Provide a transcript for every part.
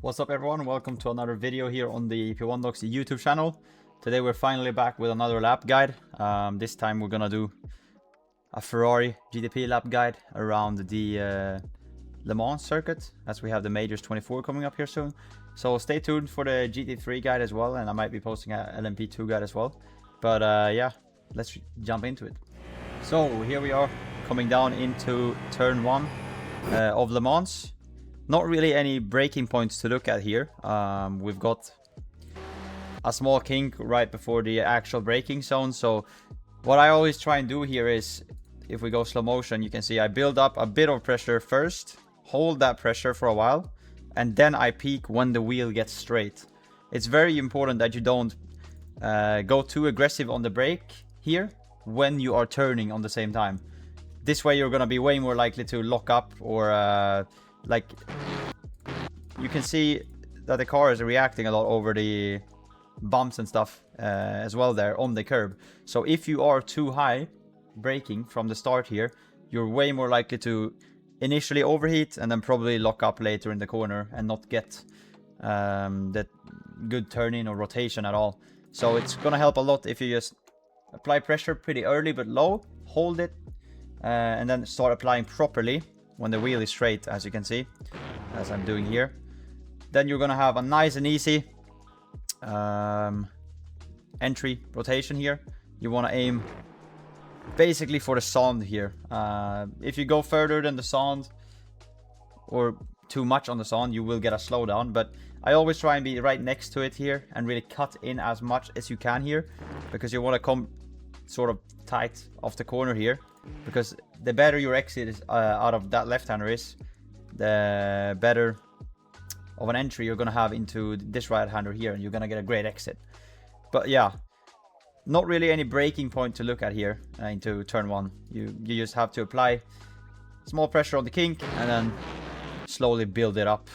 What's up everyone, welcome to another video here on the P1 Docs YouTube channel. Today we're finally back with another lap guide. This time we're gonna do a Ferrari GTP lap guide around the Le Mans circuit, as we have the Majors 24 coming up here soon. So stay tuned for the GT3 guide as well, and I might be posting a LMP2 guide as well. But yeah, let's jump into it. So here we are, coming down into turn 1 of Le Mans. Not really any braking points to look at here. We've got a small kink right before the actual braking zone. So what I always try and do here is, if we go slow motion, you can see I build up a bit of pressure first, hold that pressure for a while, and then I peak when the wheel gets straight. It's very important that you don't go too aggressive on the brake here when you are turning on the same time. This way you're gonna be way more likely to lock up, or like, you can see that the car is reacting a lot over the bumps and stuff as well there on the curb. So if you are too high braking from the start here, you're way more likely to initially overheat and then probably lock up later in the corner and not get that good turn-in or rotation at all. So it's gonna help a lot if you just apply pressure pretty early but low, hold it, and then start applying properly when the wheel is straight, as you can see, as I'm doing here. Then you're gonna have a nice and easy entry rotation here. You want to aim basically for the sand here. If you go further than the sand or too much on the sand, you will get a slowdown, but I always try and be right next to it here and really cut in as much as you can here, because you want to come sort of tight off the corner here, because the better your exit is out of that left-hander is, the better of an entry you're gonna have into this right-hander here, and you're gonna get a great exit. But yeah, not really any braking point to look at here into turn 1. You just have to apply small pressure on the kink and then slowly build it up.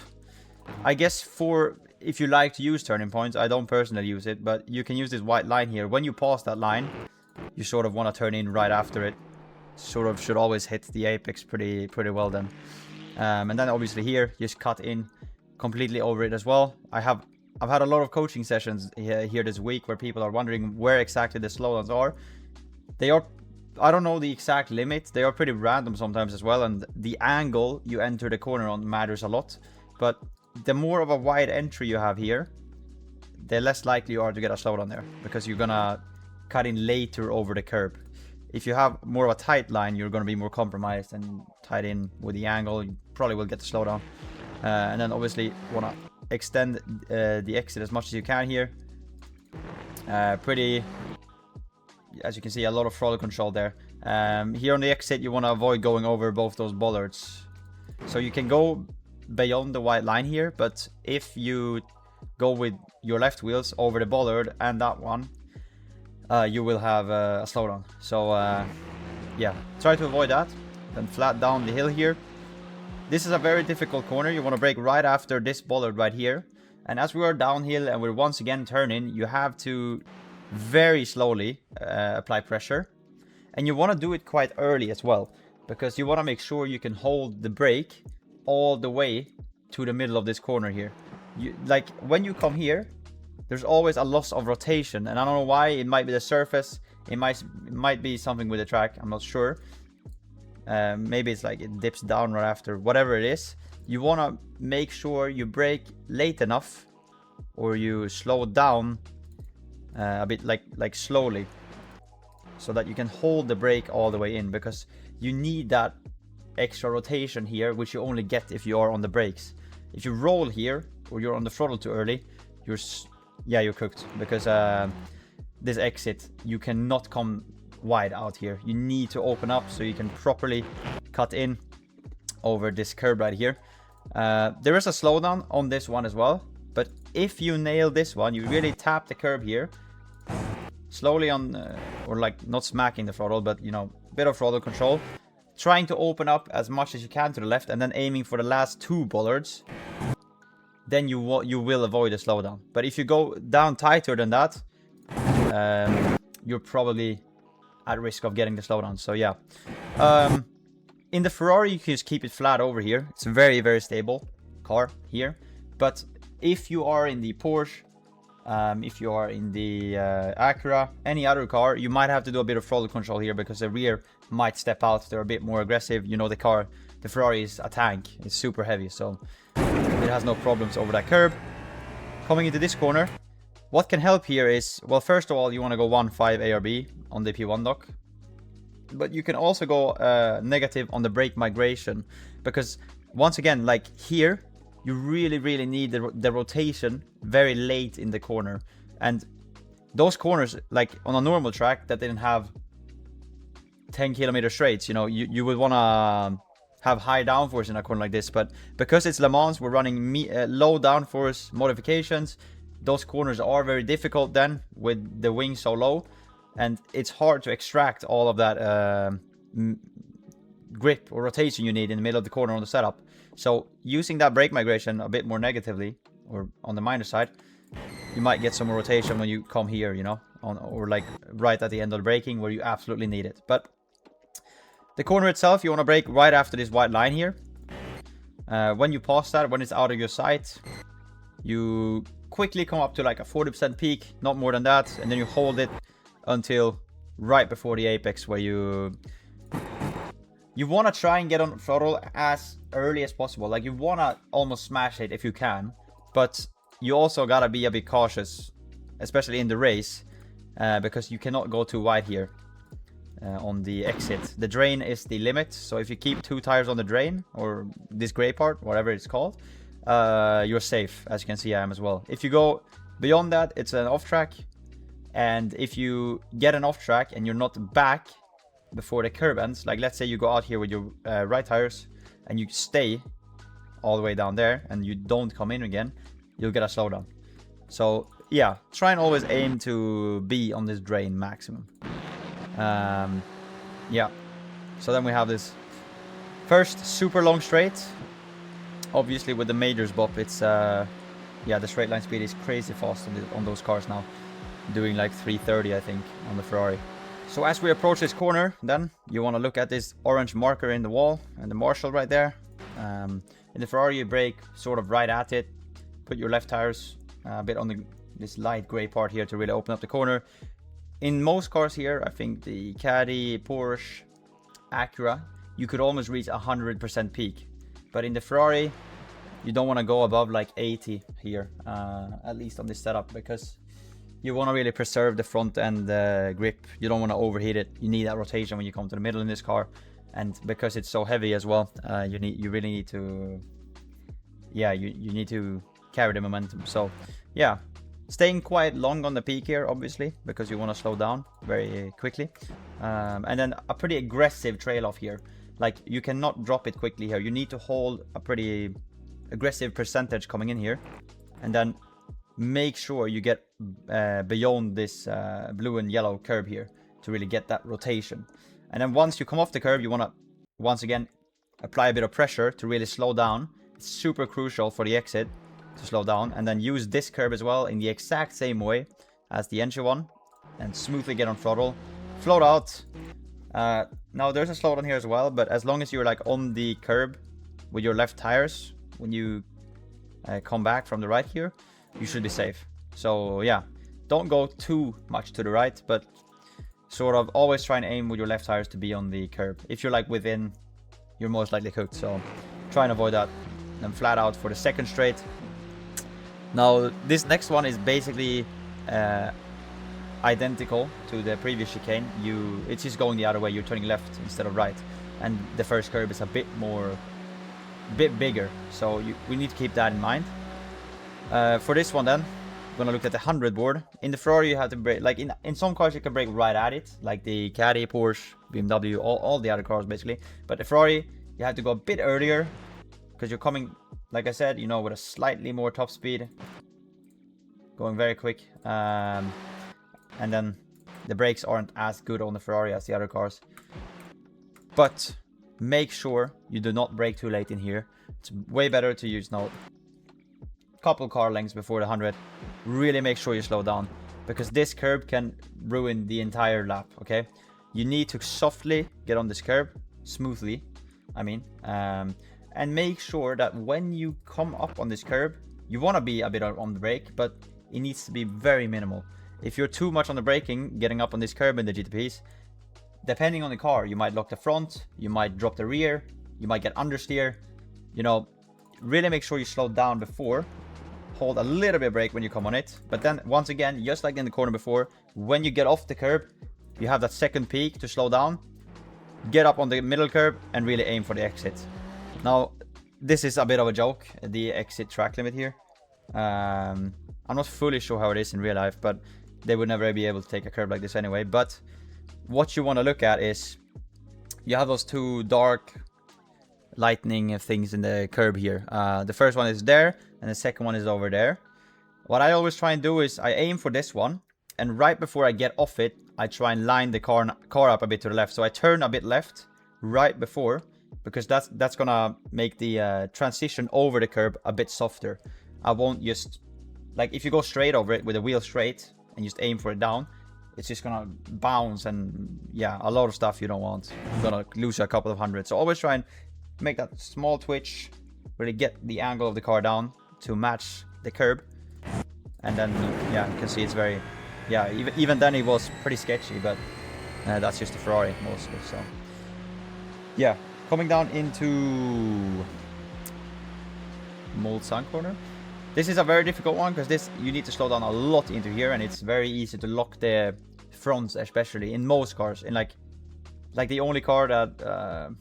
I guess for if you like to use turning points, I don't personally use it, but you can use this white line here. When you pass that line, you sort of want to turn in right after it. Sort of should always hit the apex pretty well then. And then obviously here, just cut in completely over it as well. I've had a lot of coaching sessions here this week where people are wondering where exactly the slowdowns are. They are, I don't know the exact limit. They are pretty random sometimes as well, and the angle you enter the corner on matters a lot. But the more of a wide entry you have here, the less likely you are to get a slowdown there, because you're gonna cut in later over the curb. If you have more of a tight line, you're going to be more compromised, and tied in with the angle, you probably will get the slowdown. And then obviously want to extend the exit as much as you can here. Pretty, as you can see, a lot of throttle control there. Here on the exit, you want to avoid going over both those bollards. So you can go beyond the white line here, but if you go with your left wheels over the bollard and that one, you will have a slowdown. So yeah, try to avoid that. Then flat down the hill here. This is a very difficult corner. You want to brake right after this bollard right here. And as we are downhill and we're once again turning, you have to very slowly apply pressure. And you want to do it quite early as well, because you want to make sure you can hold the brake all the way to the middle of this corner here. Like when you come here, there's always a loss of rotation, and I don't know why. It might be the surface, it might be something with the track, I'm not sure. Maybe it's like it dips down right after, whatever it is. You want to make sure you brake late enough, or you slow down a bit, like slowly, so that you can hold the brake all the way in, because you need that extra rotation here, which you only get if you are on the brakes. If you roll here, or you're on the throttle too early, you're cooked, because this exit, you cannot come wide out here. You need to open up so you can properly cut in over this curb right here. There is a slowdown on this one as well, but if you nail this one, you really tap the curb here slowly on, or like not smacking the throttle, but you know, bit of throttle control, trying to open up as much as you can to the left, and then aiming for the last 2 bollards. Then you will avoid a slowdown. But if you go down tighter than that, you're probably at risk of getting the slowdown. So yeah, in the Ferrari, you can just keep it flat over here. It's a very stable car here. But If you are in the Porsche, if you are in the Acura, any other car, you might have to do a bit of throttle control here because the rear might step out. They're a bit more aggressive. You know, the Ferrari is a tank. It's super heavy, so it has no problems over that curb. Coming into this corner, what can help here is, well, first of all, you want to go 1.5 ARB on the P1 dock. But you can also go negative on the brake migration, because once again, like here, you really need the rotation very late in the corner. And those corners, like on a normal track that didn't have 10-kilometer straights, you know, you would want to have high downforce in a corner like this. But because it's Le Mans, we're running low downforce modifications. Those corners are very difficult then with the wing so low. And it's hard to extract all of that grip or rotation you need in the middle of the corner on the setup. So using that brake migration a bit more negatively, or on the minus side, you might get some more rotation when you come here, you know, or like right at the end of the braking where you absolutely need it. But the corner itself, you want to brake right after this white line here. When you pass that, when it's out of your sight, you quickly come up to like a 40% peak, not more than that, and then you hold it until right before the apex, where you want to try and get on throttle as early as possible. Like, you want to almost smash it if you can, but you also got to be a bit cautious, especially in the race, because you cannot go too wide here on the exit. The drain is the limit, so if you keep 2 tires on the drain, or this gray part, whatever it's called, you're safe. As you can see, I am as well. If you go beyond that, it's an off track. And if you get an off track and you're not back before the curb ends, like let's say you go out here with your right tires and you stay all the way down there and you don't come in again, you'll get a slowdown. So yeah, try and always aim to be on this drain maximum. Yeah, so then we have this first super long straight. Obviously with the majors bop, it's yeah, the straight line speed is crazy fast on those cars now. Doing like 330, I think, on the Ferrari. So as we approach this corner, then you want to look at this orange marker in the wall and the Marshall right there. In the Ferrari, you brake sort of right at it. Put your left tires a bit on this light gray part here to really open up the corner. In most cars here, I think the Caddy, Porsche, Acura, you could almost reach 100% peak. But in the Ferrari, you don't want to go above like 80 here, at least on this setup, because you want to really preserve the front end grip. You don't want to overheat it. You need that rotation when you come to the middle in this car, and because it's so heavy as well, you really need to, yeah, you need to carry the momentum. So yeah, staying quite long on the peak here, obviously, because you want to slow down very quickly, and then a pretty aggressive trail off here. Like, you cannot drop it quickly here. You need to hold a pretty aggressive percentage coming in here, and then make sure you get beyond this blue and yellow curb here to really get that rotation. And then once you come off the curb, you want to once again apply a bit of pressure to really slow down. It's super crucial for the exit to slow down, and then use this curb as well in the exact same way as the entry one, and smoothly get on throttle, float out. Now there's a slowdown here as well, but as long as you're like on the curb with your left tires when you come back from the right here, you should be safe. So yeah, don't go too much to the right, but sort of always try and aim with your left tires to be on the curb. If you're like within, you're most likely cooked, so try and avoid that. Then flat out for the second straight. Now this next one is basically identical to the previous chicane. It's just going the other way. You're turning left instead of right, and the first curb is a bit bigger, so we need to keep that in mind. For this one then, I'm gonna look at the 100 board. In the Ferrari you have to brake, like in some cars you can brake right at it, like the Caddy, Porsche, BMW, all the other cars basically. But the Ferrari, you have to go a bit earlier, because you're coming, like I said, you know, with a slightly more top speed, going very quick, and then the brakes aren't as good on the Ferrari as the other cars. But make sure you do not brake too late in here. It's way better to use now couple car lengths before the 100. Really make sure you slow down, because this curb can ruin the entire lap. Okay, you need to softly get on this curb, smoothly I mean, and make sure that when you come up on this curb, You want to be a bit on the brake, but it needs to be very minimal. If you're too much on the braking, getting up on this curb in the GTPs, depending on the car, you might lock the front, you might drop the rear, you might get understeer. You know, really make sure you slow down before. Hold a little bit of brake when you come on it. But then, once again, just like in the corner before, when you get off the curb, you have that second peak to slow down. Get up on the middle curb and really aim for the exit. Now, this is a bit of a joke, the exit track limit here. I'm not fully sure how it is in real life, but they would never be able to take a curb like this anyway. But what you want to look at is you have those two dark lightning things in the curb here. The first one is there and the second one is over there. What I always try and do is I aim for this one, and right before I get off it, I try and line the car up a bit to the left. So I turn a bit left right before, because that's gonna make the transition over the curb a bit softer. I won't just, like, if you go straight over it with the wheel straight and just aim for it down, it's just gonna bounce, and yeah, a lot of stuff you don't want. You're gonna lose a couple of hundred. So always try and make that small twitch, really get the angle of the car down to match the curb. And then, yeah, you can see it's very, yeah, even then it was pretty sketchy, but that's just a Ferrari mostly. So yeah, coming down into Mold Sun corner. This is a very difficult one, because this, you need to slow down a lot into here, and it's very easy to lock the fronts, especially in most cars. In like the only car that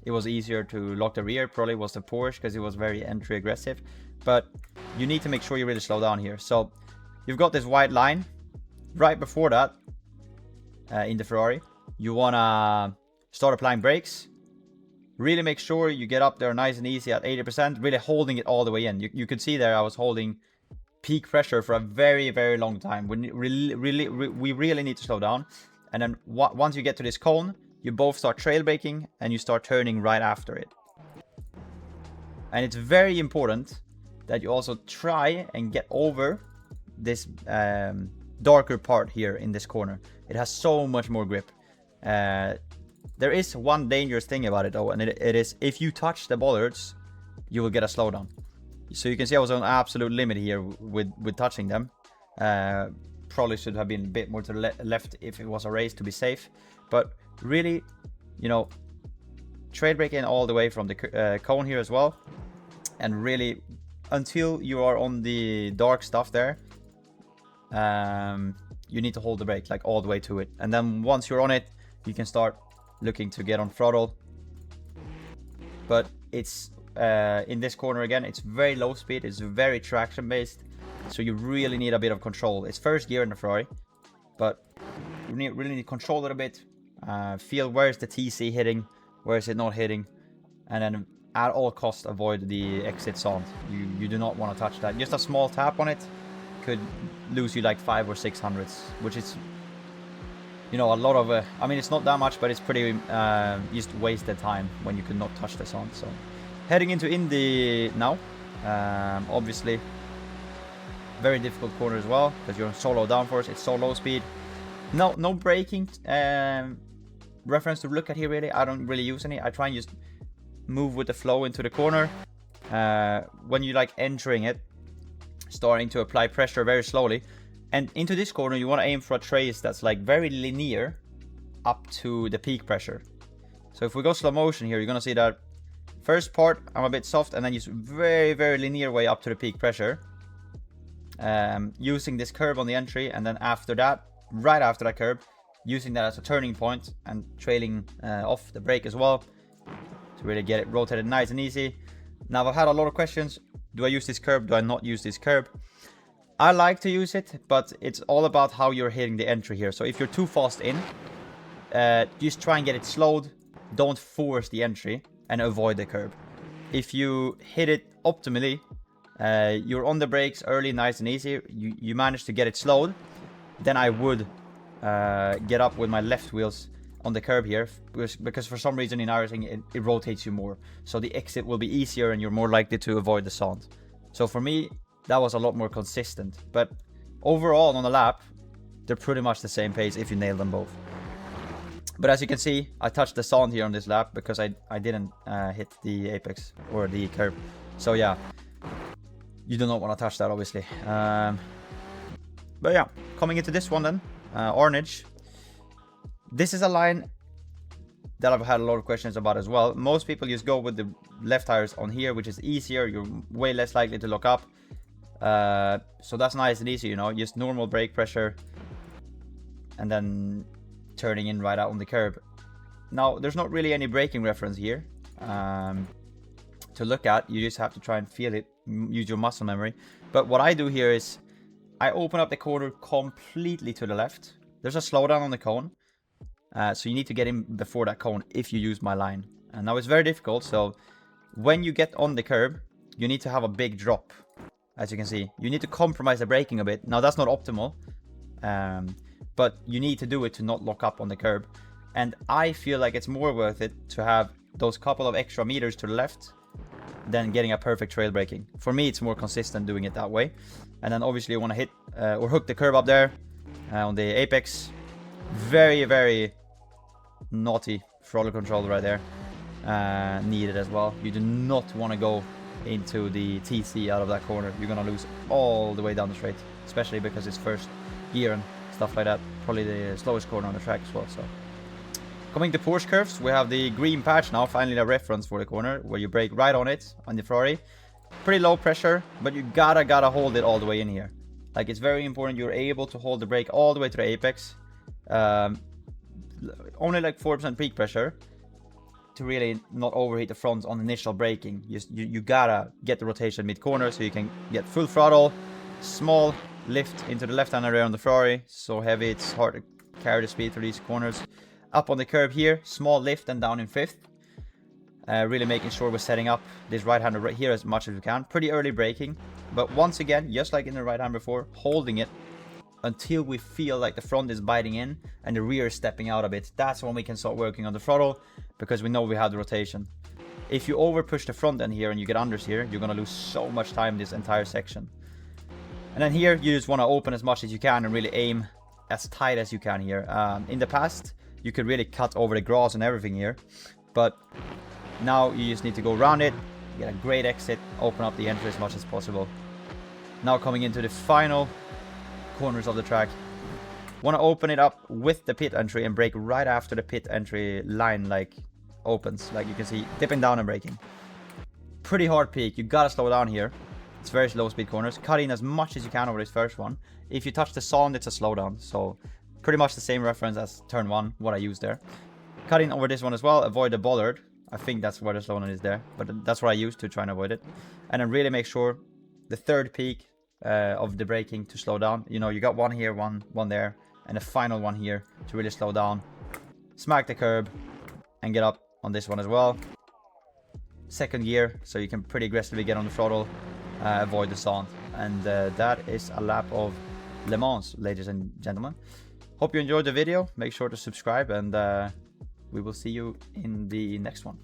it was easier to lock the rear probably was the Porsche, because it was very entry aggressive. But you need to make sure you really slow down here. So you've got this white line. Right before that, in the Ferrari, you want to start applying brakes. Really make sure you get up there nice and easy at 80%, really holding it all the way in. You can see there I was holding peak pressure for a very, very long time. We really need to slow down. And then once you get to this cone, you both start trail braking and you start turning right after it. And it's very important that you also try and get over this darker part here in this corner. It has so much more grip. There is one dangerous thing about it though, and it is if you touch the bollards, you will get a slowdown. So you can see I was on absolute limit here with touching them. Probably should have been a bit more to the left if it was a race to be safe. But really, you know, trade brake in all the way from the cone here as well. And really, until you are on the dark stuff there, you need to hold the brake like all the way to it. And then once you're on it, you can start looking to get on throttle. But it's in this corner again, it's very low speed, it's very traction based, so you really need a bit of control. It's first gear in the Ferrari, but you really need to control it a bit. Feel where is the TC hitting, where is it not hitting, and then at all costs avoid the exit sound. You do not want to touch that. Just a small tap on it could lose you like 500 or 600, which is, you know, a lot of I mean, it's not that much, but it's pretty just wasted time when you could not touch the sound. So heading into Indy now, obviously very difficult corner as well, because you're on so low downforce, it's so low speed. No braking reference to look at here really. I don't really use any. I try and just move with the flow into the corner. When you like entering it, starting to apply pressure very slowly. And into this corner, you want to aim for a trace that's like very linear up to the peak pressure. So if we go slow motion here, you're going to see that first part, I'm a bit soft, and then just very, very linear way up to the peak pressure. Using this curve on the entry, and then after that, right after that curve, using that as a turning point and trailing off the brake as well to really get it rotated nice and easy. Now, I've had a lot of questions. Do I use this curve? Do I not use this curve? I like to use it, but it's all about how you're hitting the entry here. So if you're too fast in, just try and get it slowed. Don't force the entry and avoid the curve. If you hit it optimally, you're on the brakes early, nice and easy, you manage to get it slowed, then I would get up with my left wheels on the curb here, because for some reason in iRacing it rotates you more. So the exit will be easier and you're more likely to avoid the sound. So for me, that was a lot more consistent. But overall on the lap, they're pretty much the same pace if you nail them both. But as you can see, I touched the sound here on this lap because I didn't hit the apex or the curb. So yeah, you do not want to touch that, obviously. But yeah, coming into this one then, Ornage. This is a line that I've had a lot of questions about as well. Most people just go with the left tires on here, which is easier. You're way less likely to lock up. So that's nice and easy, you know, just normal brake pressure and then turning in right out on the curb. Now, there's not really any braking reference here to look at. You just have to try and feel it, use your muscle memory. But what I do here is I open up the corner completely to the left. There's a slowdown on the cone. So you need to get in before that cone if you use my line. And now it's very difficult. So when you get on the curb, you need to have a big drop. As you can see, you need to compromise the braking a bit. Now that's not optimal, but you need to do it to not lock up on the curb. And I feel like it's more worth it to have those couple of extra meters to the left than getting a perfect trail braking. For me, it's more consistent doing it that way. And then obviously you want to hit or hook the curb up there on the apex. Very, very naughty throttle control right there. Needed as well. You do not want to go into the TC out of that corner. You're gonna lose all the way down the straight, especially because it's first gear and stuff like that. Probably the slowest corner on the track as well. So coming to Porsche curves, we have the green patch now, finally a reference for the corner where you brake right on it on the Ferrari. Pretty low pressure, but you gotta hold it all the way in here. Like, it's very important you're able to hold the brake all the way to the apex. Only like 4% peak pressure to really not overheat the front on initial braking. You gotta get the rotation mid-corner so you can get full throttle. Small lift into the left-hand rear on the Ferrari. So heavy, it's hard to carry the speed through these corners. Up on the curb here, small lift and down in fifth. Really making sure we're setting up this right-hander right here as much as we can. Pretty early braking. But once again, just like in the right-hand before, holding it until we feel like the front is biting in and the rear is stepping out a bit. That's when we can start working on the throttle, because we know we have the rotation. If you over push the front end here and you get unders here, you're gonna lose so much time this entire section. And then here, you just want to open as much as you can and really aim as tight as you can here. In the past, you could really cut over the grass and everything here, but now you just need to go around it, get a great exit, open up the entry as much as possible. Now coming into the final corners of the track, want to open it up with the pit entry and brake right after the pit entry line like opens, like you can see, dipping down and braking. Pretty hard peak, you gotta slow down here. It's very slow speed corners. Cut in as much as you can over this first one. If you touch the sand, it's a slowdown. So pretty much the same reference as turn one, what I used there. Cut in over this one as well, avoid the bollard. I think that's where the slowdown is there, but that's what I used to try and avoid it. And then really make sure the third peak of the braking to slow down. You know, you got one here, one there, and a final one here to really slow down. Smack the curb and get up on this one as well. Second gear, so you can pretty aggressively get on the throttle, avoid the sand. And that is a lap of Le Mans, ladies and gentlemen. Hope you enjoyed the video. Make sure to subscribe, and we will see you in the next one.